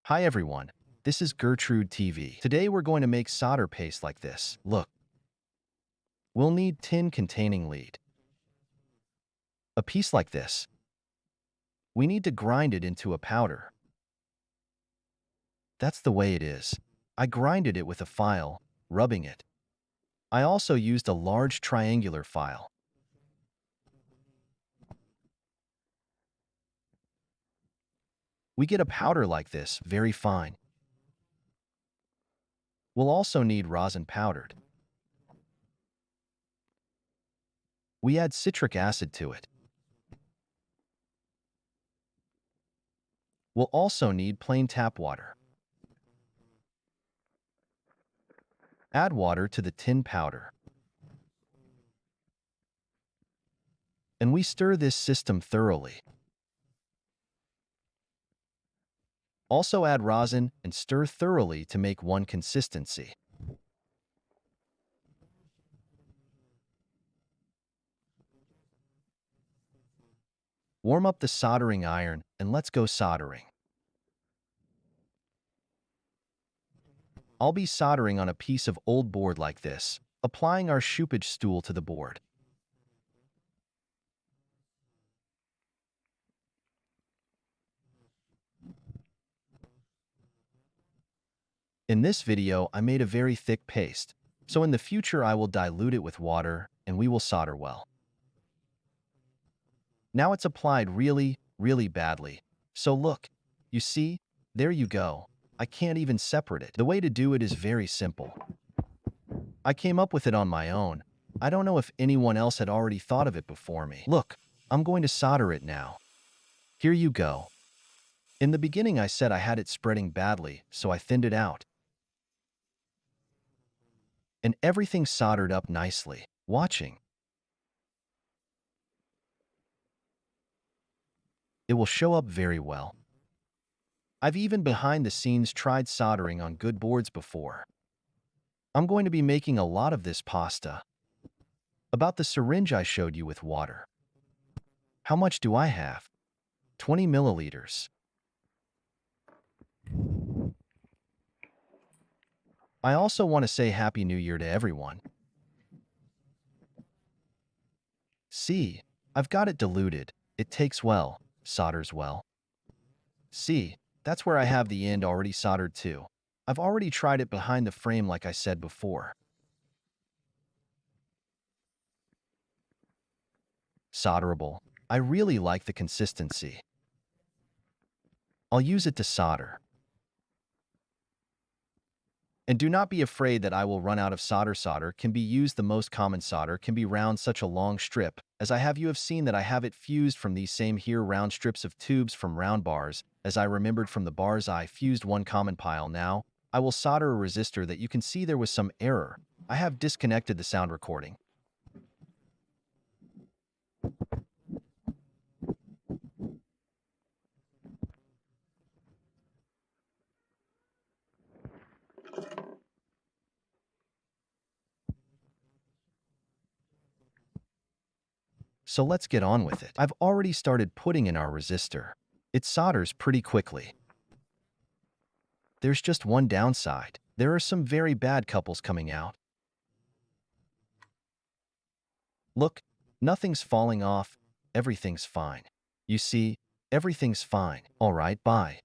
Hi everyone, this is Gertrude TV. Today we're going to make solder paste like this. Look, we'll need tin containing lead. A piece like this. We need to grind it into a powder. That's the way it is. I grinded it with a file, rubbing it. I also used a large triangular file. We get a powder like this, very fine. We'll also need rosin powdered. We add citric acid to it. We'll also need plain tap water. Add water to the tin powder. And we stir this system thoroughly. Also add rosin and stir thoroughly to make one consistency. Warm up the soldering iron and let's go soldering. I'll be soldering on a piece of old board like this, applying our shoopage stool to the board. In this video, I made a very thick paste, so in the future I will dilute it with water and we will solder well. Now it's applied really, really badly. So look, you see, there you go. I can't even separate it. The way to do it is very simple. I came up with it on my own. I don't know if anyone else had already thought of it before me. Look, I'm going to solder it now. Here you go. In the beginning I said I had it spreading badly, so I thinned it out. And everything soldered up nicely. Watching. It will show up very well. I've even behind the scenes tried soldering on good boards before. I'm going to be making a lot of this pasta. About the syringe I showed you with water. How much do I have? 20 milliliters. I also want to say Happy New Year to everyone. See, I've got it diluted. It takes well, solders well. See, that's where I have the end already soldered too. I've already tried it behind the frame like I said before. Solderable. I really like the consistency. I'll use it to solder. And do not be afraid that I will run out of solder. Solder can be used. The most common solder can be round, such a long strip, as I have. You have seen that I have it fused from these same here round strips of tubes from round bars. As I remembered from the bars, I fused one common pile. Now, I will solder a resistor that you can see there was some error. I have disconnected the sound recording. So let's get on with it. I've already started putting in our resistor. It solders pretty quickly. There's just one downside. There are some very bad couples coming out. Look, nothing's falling off. Everything's fine. You see, everything's fine. All right, bye.